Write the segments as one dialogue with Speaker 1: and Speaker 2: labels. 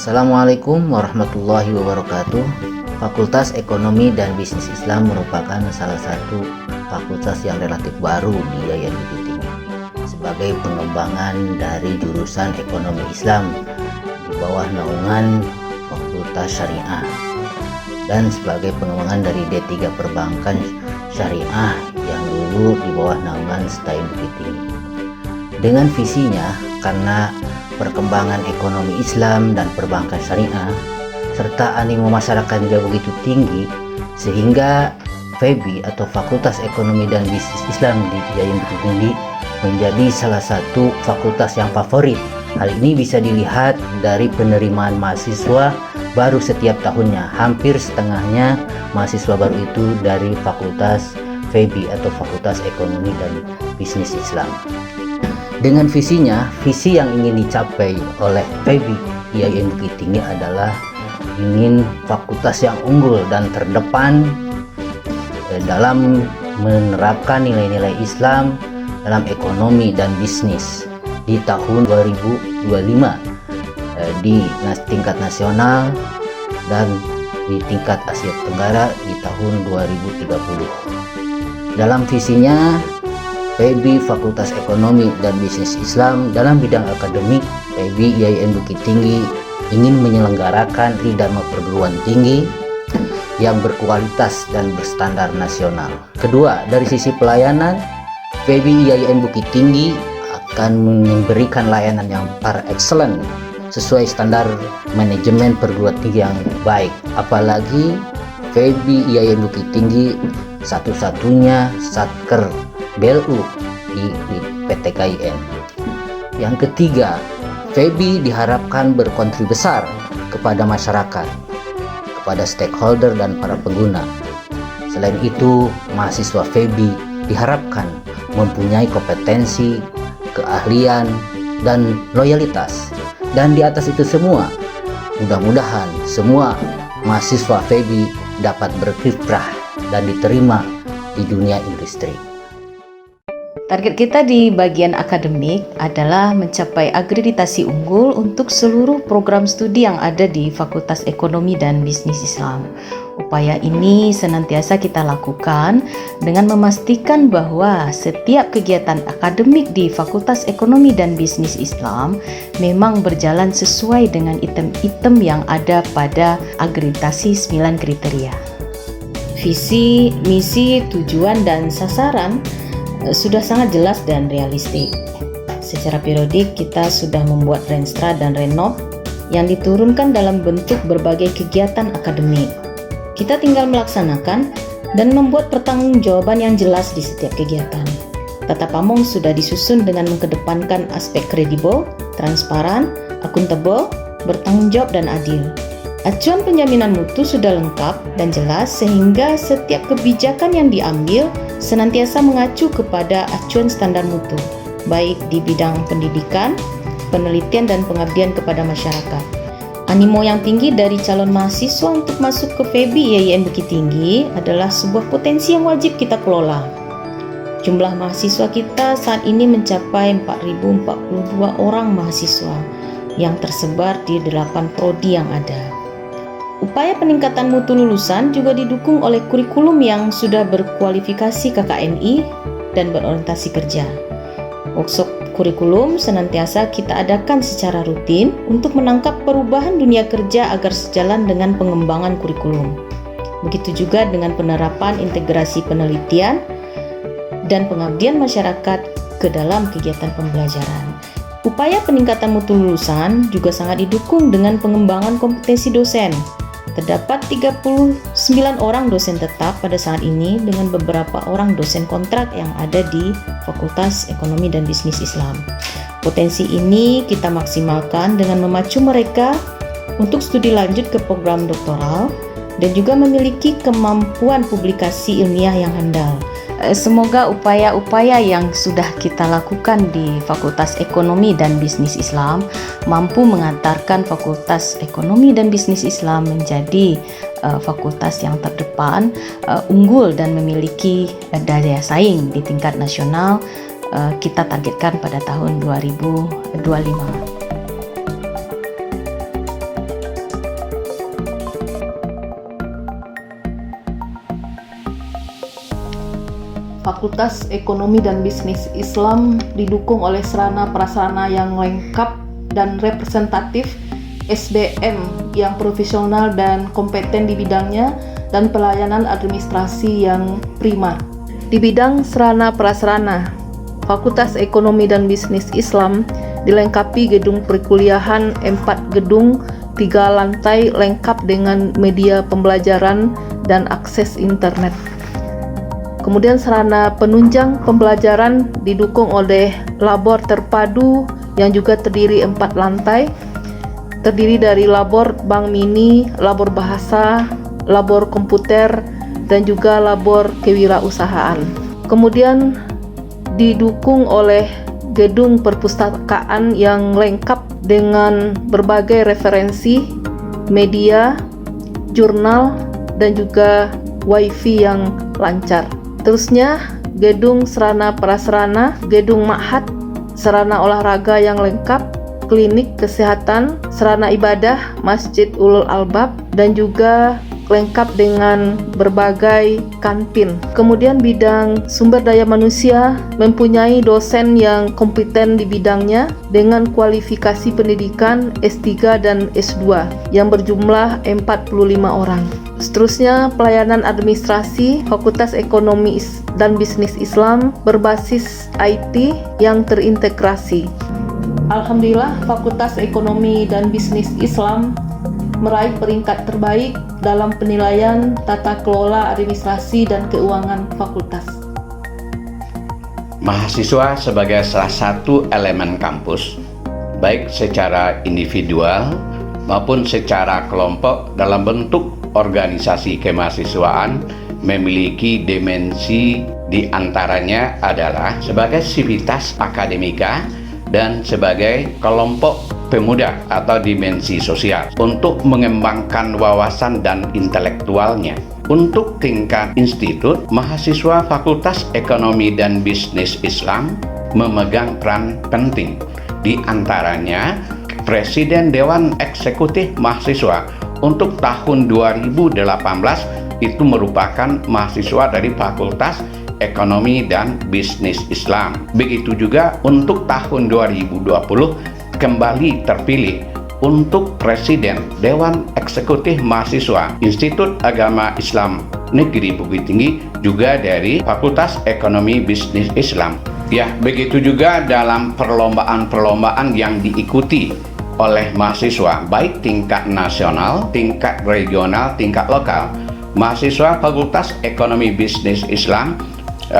Speaker 1: Assalamualaikum warahmatullahi wabarakatuh. Fakultas Ekonomi dan Bisnis Islam merupakan salah satu fakultas yang relatif baru di IAIN Bukit Tinggi sebagai pengembangan dari jurusan Ekonomi Islam di bawah naungan Fakultas Syariah dan sebagai pengembangan dari D3 Perbankan Syariah yang dulu di bawah naungan STAI Bukit Tinggi. Dengan visinya, karena perkembangan ekonomi Islam dan perbankan syariah serta animo masyarakat juga begitu tinggi, sehingga FEBI atau Fakultas Ekonomi dan Bisnis Islam di IAIN Bukit Tinggi menjadi salah satu fakultas yang favorit. Hal ini bisa dilihat dari penerimaan mahasiswa baru setiap tahunnya. Hampir setengahnya mahasiswa baru itu dari Fakultas FEBI atau Fakultas Ekonomi dan Bisnis Islam. Dengan visinya, visi yang ingin dicapai oleh FEBI IAIN Bukit Tinggi adalah ingin fakultas yang unggul dan terdepan dalam menerapkan nilai-nilai Islam dalam ekonomi dan bisnis di tahun 2025 di tingkat nasional dan di tingkat Asia Tenggara di tahun 2030. Dalam visinya, FEBI Fakultas Ekonomi dan Bisnis Islam dalam bidang akademik, FEBI IAIN Bukit Tinggi ingin menyelenggarakan Dharma perguruan tinggi yang berkualitas dan berstandar nasional. Kedua, dari sisi pelayanan, FEBI IAIN Bukit Tinggi akan memberikan layanan yang par excellent sesuai standar manajemen perguruan tinggi yang baik. Apalagi FEBI IAIN Bukit Tinggi satu-satunya satker BLU di PT KIN. Yang ketiga, FEBI diharapkan berkontribusi besar kepada masyarakat, kepada stakeholder dan para pengguna. Selain itu, mahasiswa FEBI diharapkan mempunyai kompetensi, keahlian, dan loyalitas. Dan di atas itu semua, mudah-mudahan semua mahasiswa FEBI dapat berkiprah dan diterima di dunia industri.
Speaker 2: Target kita di bagian akademik adalah mencapai akreditasi unggul untuk seluruh program studi yang ada di Fakultas Ekonomi dan Bisnis Islam. Upaya ini senantiasa kita lakukan dengan memastikan bahwa setiap kegiatan akademik di Fakultas Ekonomi dan Bisnis Islam memang berjalan sesuai dengan item-item yang ada pada akreditasi 9 kriteria. Visi, misi, tujuan, dan sasaran sudah sangat jelas dan realistik. Secara periodik kita sudah membuat Renstra dan Renov yang diturunkan dalam bentuk berbagai kegiatan akademik. Kita tinggal melaksanakan dan membuat pertanggungjawaban yang jelas di setiap kegiatan. Tata pamong sudah disusun dengan mengedepankan aspek kredibel, transparan, akuntabel, bertanggung jawab, dan adil. Acuan penjaminan mutu sudah lengkap dan jelas sehingga setiap kebijakan yang diambil senantiasa mengacu kepada acuan standar mutu, baik di bidang pendidikan, penelitian, dan pengabdian kepada masyarakat. Animo yang tinggi dari calon mahasiswa untuk masuk ke FEBI IAIN Bukit Tinggi adalah sebuah potensi yang wajib kita kelola. Jumlah mahasiswa kita saat ini mencapai 4.042 orang mahasiswa yang tersebar di 8 prodi yang ada. Upaya peningkatan mutu lulusan juga didukung oleh kurikulum yang sudah berkualifikasi KKNI dan berorientasi kerja. Workshop kurikulum senantiasa kita adakan secara rutin untuk menangkap perubahan dunia kerja agar sejalan dengan pengembangan kurikulum. Begitu juga dengan penerapan integrasi penelitian dan pengabdian masyarakat ke dalam kegiatan pembelajaran. Upaya peningkatan mutu lulusan juga sangat didukung dengan pengembangan kompetensi dosen. Terdapat 39 orang dosen tetap pada saat ini dengan beberapa orang dosen kontrak yang ada di Fakultas Ekonomi dan Bisnis Islam. Potensi ini kita maksimalkan dengan memacu mereka untuk studi lanjut ke program doktoral dan juga memiliki kemampuan publikasi ilmiah yang handal. Semoga upaya-upaya yang sudah kita lakukan di Fakultas Ekonomi dan Bisnis Islam mampu mengantarkan Fakultas Ekonomi dan Bisnis Islam menjadi fakultas yang terdepan, unggul, dan memiliki daya saing di tingkat nasional. Kita targetkan pada tahun 2025.
Speaker 3: Fakultas Ekonomi dan Bisnis Islam didukung oleh sarana prasarana yang lengkap dan representatif, SDM yang profesional dan kompeten di bidangnya, dan pelayanan administrasi yang prima. Di bidang sarana prasarana, Fakultas Ekonomi dan Bisnis Islam dilengkapi gedung perkuliahan 4 gedung 3 lantai lengkap dengan media pembelajaran dan akses internet. Kemudian sarana penunjang pembelajaran didukung oleh labor terpadu yang juga terdiri 4 lantai, terdiri dari labor bank mini, labor bahasa, labor komputer, dan juga labor kewirausahaan. Kemudian didukung oleh gedung perpustakaan yang lengkap dengan berbagai referensi, media, jurnal, dan juga wifi yang lancar. Terusnya, gedung sarana prasarana, gedung ma'had, sarana olahraga yang lengkap, klinik kesehatan, sarana ibadah, masjid ulul albab, dan juga lengkap dengan berbagai kantin. Kemudian bidang sumber daya manusia mempunyai dosen yang kompeten di bidangnya dengan kualifikasi pendidikan S3 dan S2 yang berjumlah 45 orang. Seterusnya, pelayanan administrasi Fakultas Ekonomi dan Bisnis Islam berbasis IT yang terintegrasi. Alhamdulillah, Fakultas Ekonomi dan Bisnis Islam meraih peringkat terbaik dalam penilaian tata kelola administrasi dan keuangan fakultas.
Speaker 4: Mahasiswa sebagai salah satu elemen kampus, baik secara individual maupun secara kelompok dalam bentuk organisasi kemahasiswaan, memiliki dimensi di antaranya adalah sebagai sivitas akademika dan sebagai kelompok pemuda atau dimensi sosial untuk mengembangkan wawasan dan intelektualnya. Untuk tingkat institut, mahasiswa Fakultas Ekonomi dan Bisnis Islam memegang peran penting. Di antaranya, Presiden Dewan Eksekutif Mahasiswa untuk tahun 2018 itu merupakan mahasiswa dari Fakultas Ekonomi dan Bisnis Islam. Begitu juga untuk tahun 2020 kembali terpilih untuk Presiden Dewan Eksekutif Mahasiswa Institut Agama Islam Negeri Bukit Tinggi juga dari Fakultas Ekonomi Bisnis Islam. Ya, begitu juga dalam perlombaan-perlombaan yang diikuti oleh mahasiswa baik tingkat nasional, tingkat regional, tingkat lokal. Mahasiswa Fakultas Ekonomi Bisnis Islam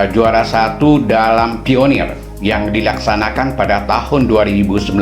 Speaker 4: juara 1 dalam pionir yang dilaksanakan pada tahun 2019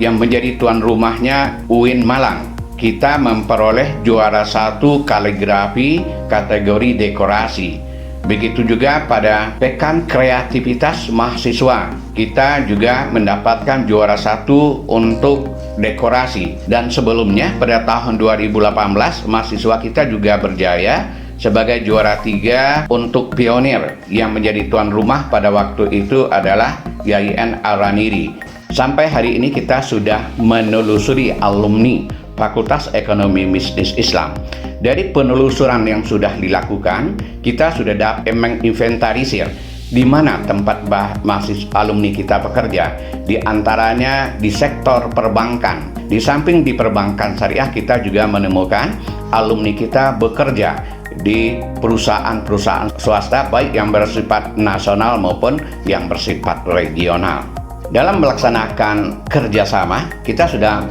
Speaker 4: yang menjadi tuan rumahnya UIN Malang. Kita memperoleh juara 1 kaligrafi kategori dekorasi. Begitu juga pada Pekan Kreativitas Mahasiswa. Kita juga mendapatkan juara 1 untuk dekorasi. Dan sebelumnya pada tahun 2018 mahasiswa kita juga berjaya sebagai juara 3 untuk pionir yang menjadi tuan rumah pada waktu itu adalah YIN Araniri. Sampai hari ini kita sudah menelusuri alumni Fakultas Ekonomi Bisnis Islam. Dari penelusuran yang sudah dilakukan, kita sudah dapat menginventarisir di mana tempat mahasiswa alumni kita bekerja. Di antaranya di sektor perbankan. Di samping di perbankan syariah, kita juga menemukan alumni kita bekerja di perusahaan-perusahaan swasta baik yang bersifat nasional maupun yang bersifat regional. Dalam melaksanakan kerjasama, kita sudah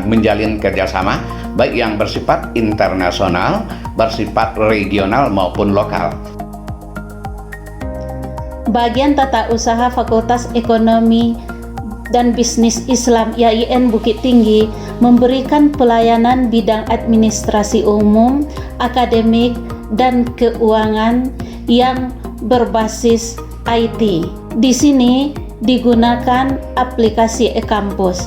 Speaker 4: menjalin kerjasama baik yang bersifat internasional, bersifat regional maupun lokal.
Speaker 5: Bagian Tata Usaha Fakultas Ekonomi dan Bisnis Islam YIN Bukit Tinggi memberikan pelayanan bidang administrasi umum, akademik, dan keuangan yang berbasis IT. Di sini digunakan aplikasi e-kampus.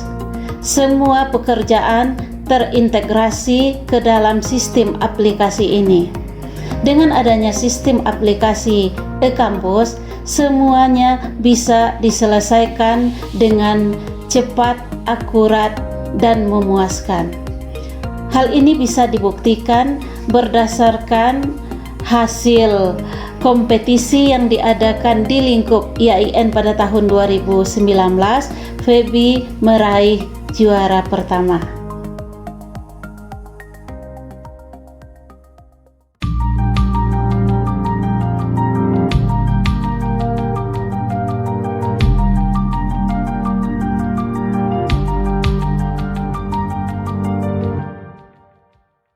Speaker 5: Semua pekerjaan terintegrasi ke dalam sistem aplikasi ini. Dengan adanya sistem aplikasi e-kampus, semuanya bisa diselesaikan dengan cepat, akurat, dan memuaskan. Hal ini bisa dibuktikan berdasarkan hasil kompetisi yang diadakan di lingkup IAIN pada tahun 2019, Feby meraih juara pertama.